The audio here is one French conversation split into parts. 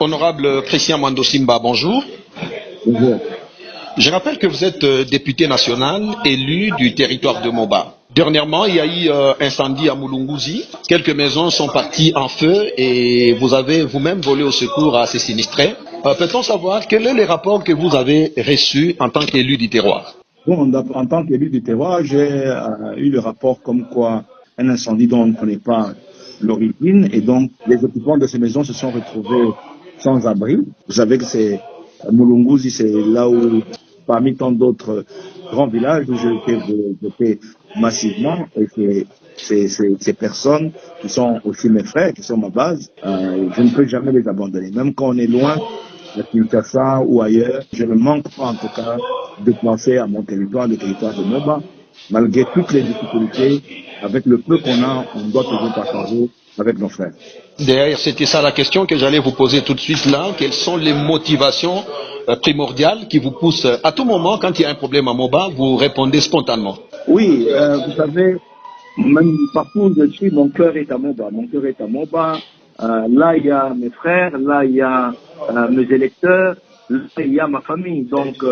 Honorable Christian Mwando Simba, bonjour. Bonjour. Je rappelle que vous êtes député national élu du territoire de Moba. Dernièrement, il y a eu incendie à Mulunguzi. Quelques maisons sont parties en feu et vous avez vous-même volé au secours à ces sinistrés. Peut-on savoir quels sont les rapports que vous avez reçus en tant qu'élu du terroir? Bon, en tant qu'élu du terroir, j'ai eu le rapport comme quoi un incendie dont on ne connaît pas l'origine et donc les occupants de ces maisons se sont retrouvés sans abri. Vous savez que c'est Mulunguzi, c'est là où, parmi tant d'autres grands villages où j'ai été voté massivement, et ces personnes qui sont aussi mes frères, qui sont ma base, je ne peux jamais les abandonner. Même quand on est loin, à Kinshasa ou ailleurs, je ne manque pas en tout cas de penser à mon territoire, le territoire de Moba, malgré toutes les difficultés, avec le peu qu'on a, on doit toujours partager avec nos frères. D'ailleurs, c'était ça la question que j'allais vous poser tout de suite là. Quelles sont les motivations primordiales qui vous poussent à tout moment, quand il y a un problème à Moba, vous répondez spontanément? Oui, vous savez, même partout où je suis, mon cœur est à Moba. Mon cœur est à Moba. Là, il y a mes frères, là, il y a mes électeurs, là, il y a ma famille. Donc,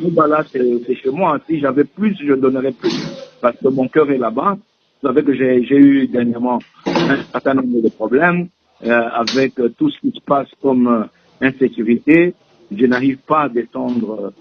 Moba, là, c'est chez moi. Si j'avais plus, je donnerais plus. Parce que mon cœur est là-bas. Vous savez que j'ai eu dernièrement un certain nombre de problèmes avec tout ce qui se passe comme insécurité. Je n'arrive pas à descendre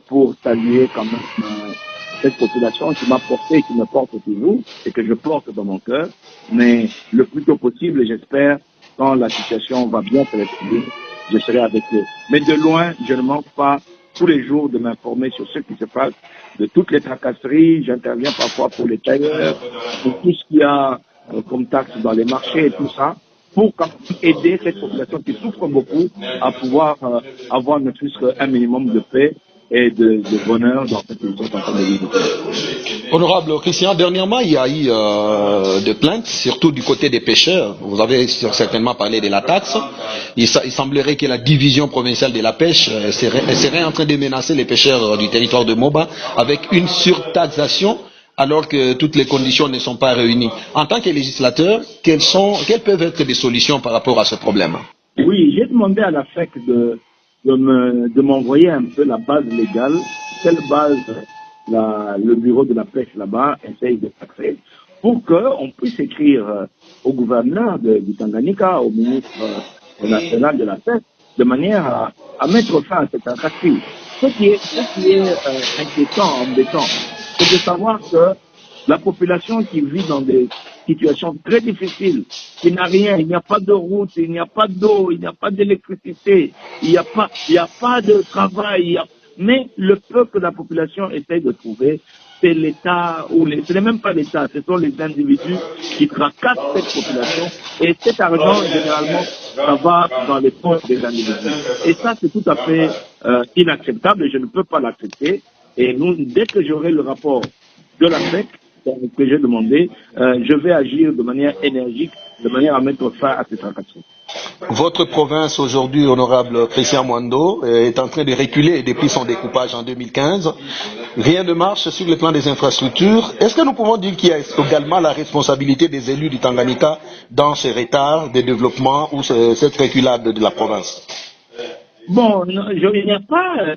pour saluer quand même cette population qui m'a porté et qui me porte toujours et que je porte dans mon cœur. Mais le plus tôt possible, j'espère, quand la situation va bien se rétablir, je serai avec eux. Mais de loin, je ne manque pas tous les jours de m'informer sur ce qui se passe, de toutes les tracasseries. J'interviens parfois pour les tailleurs, pour tout ce qu'il y a comme taxes dans les marchés et tout ça, pour aider cette population qui souffre beaucoup à pouvoir avoir ne plus qu'un minimum de paix et de bonheur dans cette situation en train de vivre. Honorable Christian, dernièrement, il y a eu des plaintes, surtout du côté des pêcheurs. Vous avez certainement parlé de la taxe. Il semblerait que la division provinciale de la pêche serait en train de menacer les pêcheurs du territoire de Moba avec une surtaxation, alors que toutes les conditions ne sont pas réunies. En tant que législateur, quelles peuvent être les solutions par rapport à ce problème? Oui, j'ai demandé à la FEC de m'envoyer un peu la base légale, quelle base le bureau de la pêche là-bas essaye de taxer, pour qu'on puisse écrire au gouverneur du Tanganyika, au ministre national de la pêche, de manière à mettre fin à cette tracasserie. Ce qui est inquiétant, embêtant, c'est de savoir que la population qui vit dans des situations très difficiles, qui n'a rien, il n'y a pas de route, il n'y a pas d'eau, il n'y a pas d'électricité, il n'y a pas de travail, mais le peu que la population essaye de trouver, c'est l'État, ce n'est même pas l'État, ce sont les individus qui tracassent cette population, et cet argent, généralement, ça va dans les poches des individus. Et ça, c'est tout à fait inacceptable, et je ne peux pas l'accepter. Et nous, dès que j'aurai le rapport de la FEC, que j'ai demandé, je vais agir de manière énergique, de manière à mettre fin à cette tracasserie. Votre province aujourd'hui, honorable Christian Mwando, est en train de reculer depuis son découpage en 2015. Rien ne marche sur le plan des infrastructures. Est-ce que nous pouvons dire qu'il y a également la responsabilité des élus du Tanganyika dans ce retard de développement ou cette reculade de la province? Bon, il n'y a pas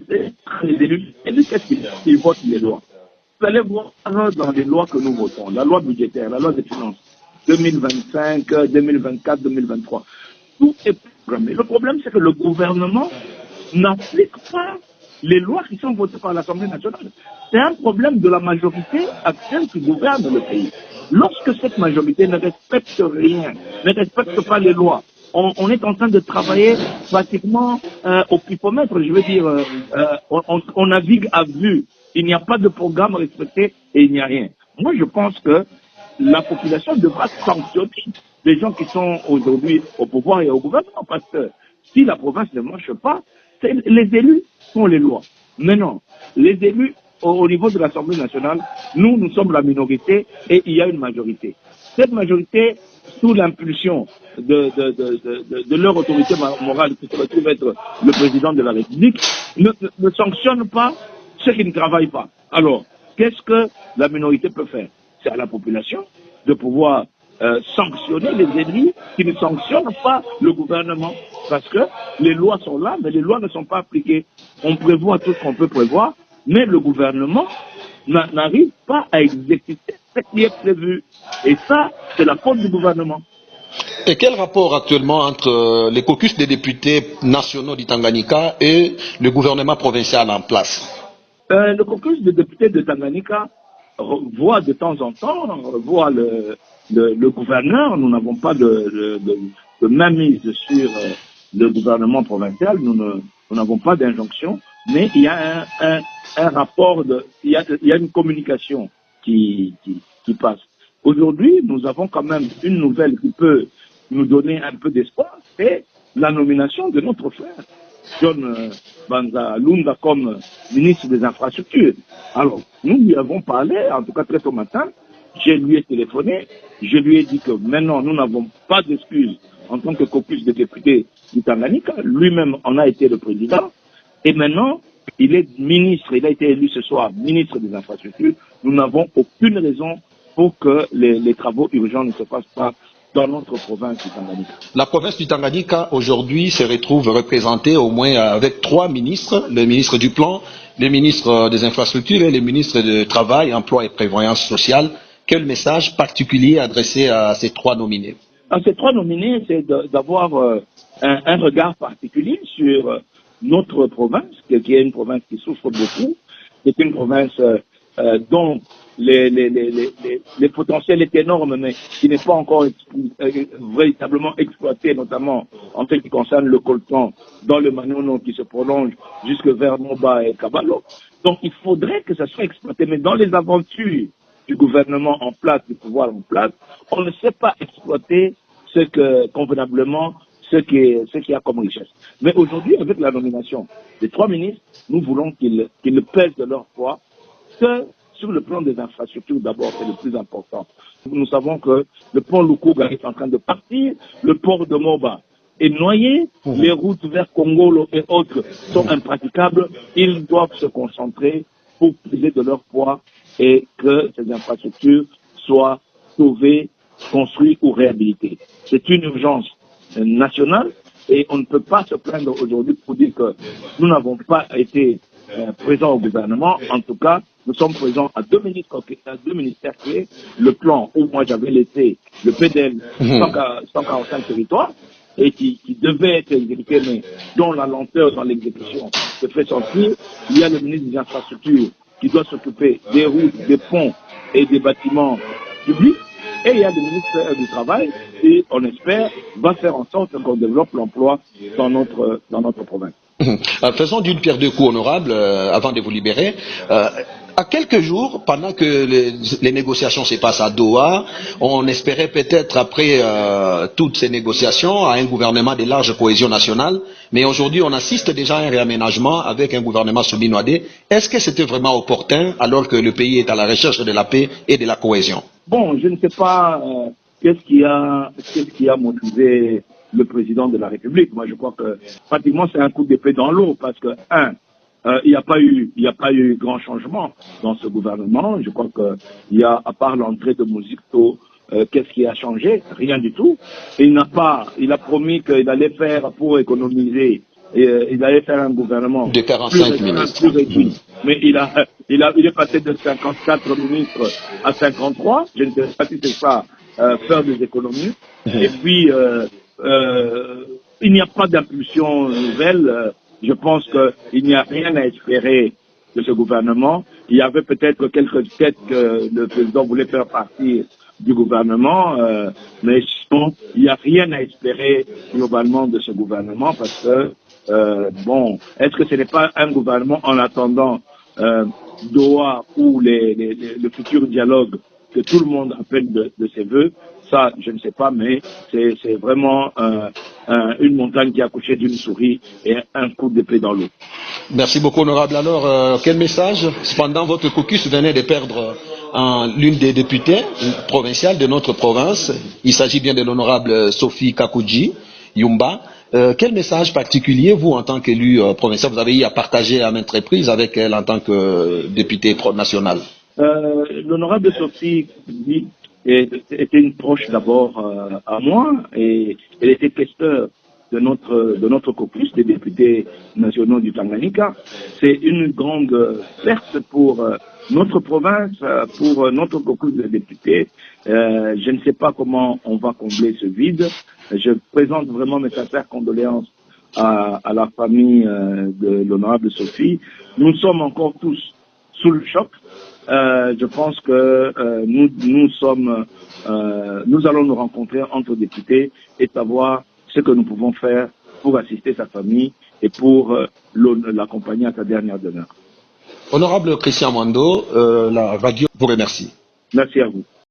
les élus. Qu'est-ce qu'ils votent les lois? Vous allez voir dans les lois que nous votons, la loi budgétaire, la loi des finances, 2025, 2024, 2023. Tout est programmé. Le problème, c'est que le gouvernement n'applique pas les lois qui sont votées par l'Assemblée nationale. C'est un problème de la majorité actuelle qui gouverne le pays. Lorsque cette majorité ne respecte rien, ne respecte pas les lois, on est en train de travailler pratiquement au pipomètre. Je veux dire, on navigue à vue. Il n'y a pas de programme respecté et il n'y a rien. Moi, je pense que la population devra sanctionner les gens qui sont aujourd'hui au pouvoir et au gouvernement, parce que si la province ne marche pas, les élus font les lois. Mais non, les élus au niveau de l'Assemblée nationale, nous sommes la minorité et il y a une majorité. Cette majorité, sous l'impulsion de leur autorité morale, qui se retrouve être le président de la République, ne sanctionne pas ceux qui ne travaillent pas. Alors, qu'est-ce que la minorité peut faire? C'est à la population de pouvoir sanctionner les élus qui ne sanctionnent pas le gouvernement. Parce que les lois sont là, mais les lois ne sont pas appliquées. On prévoit tout ce qu'on peut prévoir, mais le gouvernement n'arrive pas à exécuter ce qui est prévu. Et ça, c'est la faute du gouvernement. Et quel rapport actuellement entre les caucus des députés nationaux du Tanganyika et le gouvernement provincial en place? Le caucus des députés de Tanganyika voit de temps en temps, voit le gouverneur. Nous n'avons pas de mainmise sur le gouvernement provincial. Nous n'avons pas d'injonction, mais il y a un rapport, il y a une communication qui passe. Aujourd'hui, nous avons quand même une nouvelle qui peut nous donner un peu d'espoir, c'est la nomination de notre frère, John Banza Lunda, comme ministre des Infrastructures. Alors, nous lui avons parlé, en tout cas très tôt matin, je lui ai téléphoné, je lui ai dit que maintenant, nous n'avons pas d'excuses en tant que caucus de députés du Tanganyika. Lui-même en a été le président. Et maintenant, il est ministre, il a été élu ce soir ministre des Infrastructures. Nous n'avons aucune raison pour que les travaux urgents ne se fassent pas dans notre province du Tanganyika. La province du Tanganyika aujourd'hui se retrouve représentée au moins avec 3 ministres, le ministre du Plan, le ministre des Infrastructures et le ministre du Travail, Emploi et Prévoyance sociale. Quel message particulier adressé à ces 3 nominés? À ces 3 nominés, c'est d'avoir un regard particulier sur notre province, qui est une province qui souffre beaucoup. C'est une province dont les potentiels est énorme, mais qui n'est pas encore véritablement exploité, notamment en ce qui concerne le coltan dans le Manono qui se prolonge jusque vers Moba et Kabalo. Donc il faudrait que ça soit exploité, mais dans les aventures du gouvernement en place, du pouvoir en place, on ne sait pas exploiter convenablement ce qui a comme richesse. Mais aujourd'hui, avec la nomination des 3 ministres, nous voulons qu'ils pèsent de leur poids, que sur le plan des infrastructures, d'abord, c'est le plus important. Nous savons que le pont Lukuga est en train de partir, le port de Moba est noyé, les routes vers Kongolo et autres sont impraticables. Ils doivent se concentrer pour peser de leur poids et que ces infrastructures soient sauvées, construites ou réhabilitées. C'est une urgence nationale et on ne peut pas se plaindre aujourd'hui pour dire que nous n'avons pas été présents au gouvernement. En tout cas, nous sommes présents à 2 ministères clés, le plan où moi j'avais laissé le PDL 145 territoires et qui devait être exécuté, mais dont la lenteur dans l'exécution se fait sentir. Il y a le ministre des Infrastructures qui doit s'occuper des routes, des ponts et des bâtiments publics. Et il y a le ministère du Travail qui, on espère, va faire en sorte qu'on développe l'emploi dans notre province. Faisons d'une pierre deux coups, honorable, avant de vous libérer. À quelques jours, pendant que les négociations se passent à Doha, on espérait peut-être, après toutes ces négociations, à un gouvernement de large cohésion nationale. Mais aujourd'hui, on assiste déjà à un réaménagement avec un gouvernement soubinoadé. Est-ce que c'était vraiment opportun alors que le pays est à la recherche de la paix et de la cohésion? Bon, je ne sais pas qu'est-ce qui a motivé le président de la République. Moi, je crois que pratiquement c'est un coup d'épée dans l'eau parce que, il n'y a pas eu grand changement dans ce gouvernement. Je crois que à part l'entrée de Muzito, qu'est-ce qui a changé? Rien du tout. Il a promis qu'il allait faire pour économiser. Il allait faire un gouvernement de 45 ministres. Plus réduit. Mais il est passé de 54 ministres à 53. Je ne sais pas si c'est ça, faire des économies. Et puis, il n'y a pas d'impulsion nouvelle. Je pense qu'il n'y a rien à espérer de ce gouvernement. Il y avait peut-être quelques têtes que le président voulait faire partir du gouvernement, mais sinon, il n'y a rien à espérer globalement de ce gouvernement parce que, est-ce que ce n'est pas un gouvernement en attendant Doha ou le futur dialogue que tout le monde appelle de ses voeux? Ça, je ne sais pas, mais c'est vraiment une montagne qui a accouché d'une souris et un coup d'épée dans l'eau. Merci beaucoup, honorable. Alors, quel message? Cependant, votre caucus venait de perdre l'une des députées provinciales de notre province. Il s'agit bien de l'honorable Sophie Kakouji Yumba. Quel message particulier, vous, en tant qu'élu provincial, vous avez eu à partager à maintes reprises avec elle en tant que députée nationale? L'honorable Sophie était une proche d'abord à moi et elle était questeur de notre caucus des députés nationaux du Tanganyika. C'est une grande perte pour notre province, pour notre caucus de députés. Je ne sais pas comment on va combler ce vide. Je présente vraiment mes sincères condoléances à la famille de l'honorable Sophie. Nous sommes encore tous sous le choc. Je pense que nous allons nous rencontrer entre députés et savoir ce que nous pouvons faire pour assister sa famille et pour l'accompagner à sa dernière demeure. Honorable Christian Mwando, la radio vous remercie. Merci à vous.